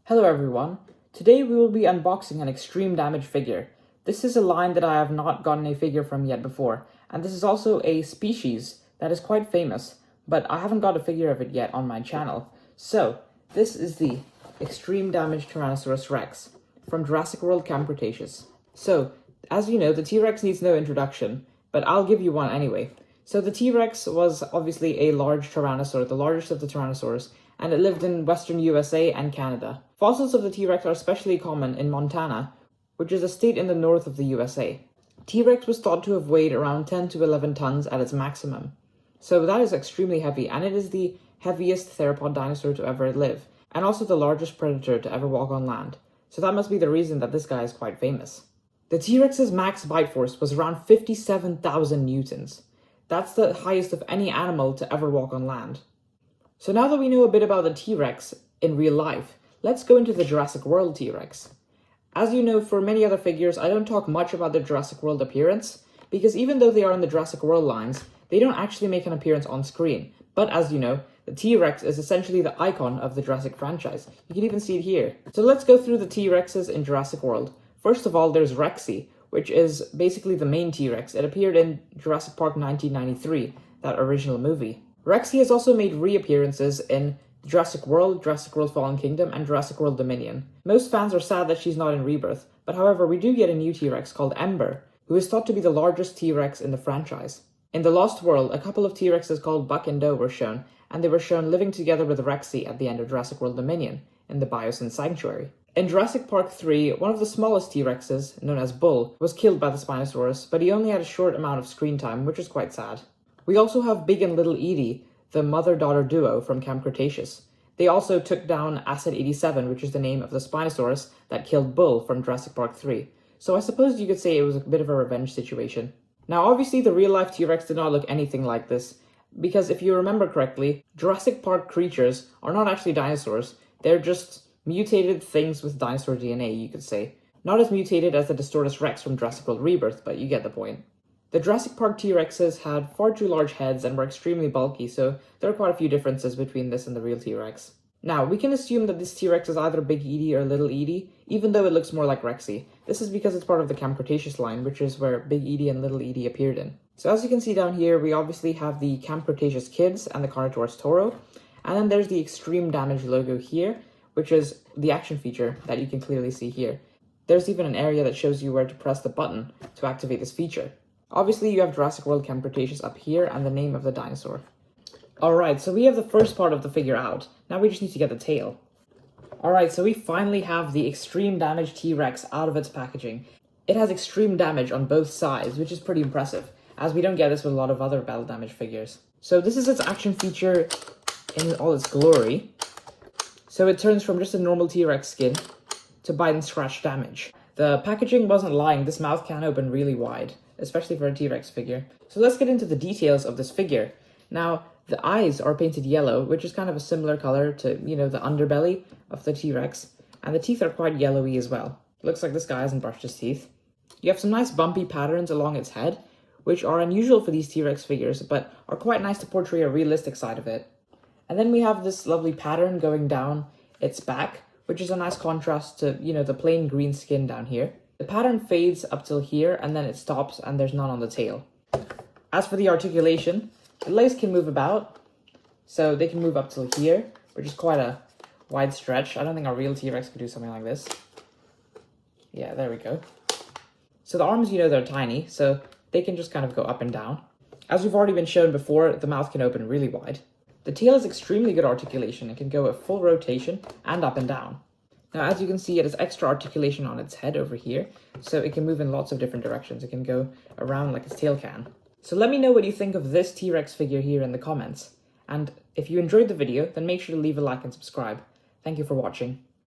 Hello everyone, today we will be unboxing an extreme damage figure. This is a line that I have not gotten a figure from yet before, and this is also a species that is quite famous, but I haven't got a figure of it yet on my channel. So, this is the Extreme Damage Tyrannosaurus Rex from Jurassic World Camp Cretaceous. So, as you know, the T-Rex needs no introduction, but I'll give you one anyway. So the T-Rex was obviously a large tyrannosaur, the largest of the tyrannosaurs, and it lived in western USA and Canada. Fossils of the T-Rex are especially common in Montana, which is a state in the north of the USA. T-Rex was thought to have weighed around 10 to 11 tons at its maximum. So that is extremely heavy, and it is the heaviest theropod dinosaur to ever live, and also the largest predator to ever walk on land. So that must be the reason that this guy is quite famous. The T-Rex's max bite force was around 57,000 newtons. That's the highest of any animal to ever walk on land. So now that we know a bit about the T-Rex in real life, let's go into the Jurassic World T-Rex. As you know, for many other figures, I don't talk much about their Jurassic World appearance, because even though they are in the Jurassic World lines, they don't actually make an appearance on screen. But as you know, the T-Rex is essentially the icon of the Jurassic franchise. You can even see it here. So let's go through the T-Rexes in Jurassic World. First of all, there's Rexy, which is basically the main T-Rex. It appeared in Jurassic Park 1993, that original movie. Rexy has also made reappearances in Jurassic World Fallen Kingdom, and Jurassic World Dominion. Most fans are sad that she's not in Rebirth, but however, we do get a new T-Rex called Ember, who is thought to be the largest T-Rex in the franchise. In The Lost World, a couple of T-Rexes called Buck and Doe were shown, and they were shown living together with Rexy at the end of Jurassic World Dominion, in the Biosyn Sanctuary. In Jurassic Park 3, one of the smallest T-Rexes, known as Bull, was killed by the Spinosaurus, but he only had a short amount of screen time, which is quite sad. We also have Big and Little Edie, the mother-daughter duo from Camp Cretaceous. They also took down Asset 87, which is the name of the Spinosaurus that killed Bull from Jurassic Park 3. So I suppose you could say it was a bit of a revenge situation. Now obviously the real-life T-Rex did not look anything like this, because if you remember correctly, Jurassic Park creatures are not actually dinosaurs, they're just mutated things with dinosaur DNA, you could say. Not as mutated as the Distortus Rex from Jurassic World Rebirth, but you get the point. The Jurassic Park T-Rexes had far too large heads and were extremely bulky, so there are quite a few differences between this and the real T-Rex. Now, we can assume that this T-Rex is either Big Edie or Little Edie, even though it looks more like Rexy. This is because it's part of the Camp Cretaceous line, which is where Big Edie and Little Edie appeared in. So as you can see down here, we obviously have the Camp Cretaceous Kids and the Carnotaurus Toro, and then there's the Extreme Damage logo here, which is the action feature that you can clearly see here. There's even an area that shows you where to press the button to activate this feature. Obviously, you have Jurassic World Camp Cretaceous up here and the name of the dinosaur. Alright, so we have the first part of the figure out. Now we just need to get the tail. Alright, so we finally have the Extreme Damage T-Rex out of its packaging. It has extreme damage on both sides, which is pretty impressive, as we don't get this with a lot of other battle damage figures. So this is its action feature in all its glory. So it turns from just a normal T-Rex skin to bite and scratch damage. The packaging wasn't lying, this mouth can open really wide, especially for a T-Rex figure. So let's get into the details of this figure. Now, the eyes are painted yellow, which is kind of a similar color to, the underbelly of the T-Rex, and the teeth are quite yellowy as well. Looks like this guy hasn't brushed his teeth. You have some nice bumpy patterns along its head, which are unusual for these T-Rex figures, but are quite nice to portray a realistic side of it. And then we have this lovely pattern going down its back, which is a nice contrast to, the plain green skin down here. The pattern fades up till here, and then it stops, and there's none on the tail. As for the articulation, the legs can move about, so they can move up till here, which is quite a wide stretch. I don't think a real T-Rex could do something like this. Yeah, there we go. So the arms, they're tiny, so they can just kind of go up and down. As we've already been shown before, the mouth can open really wide. The tail has extremely good articulation. It can go a full rotation and up and down. Now, as you can see, it has extra articulation on its head over here, so it can move in lots of different directions. It can go around like its tail can. So let me know what you think of this T-Rex figure here in the comments. And if you enjoyed the video, then make sure to leave a like and subscribe. Thank you for watching.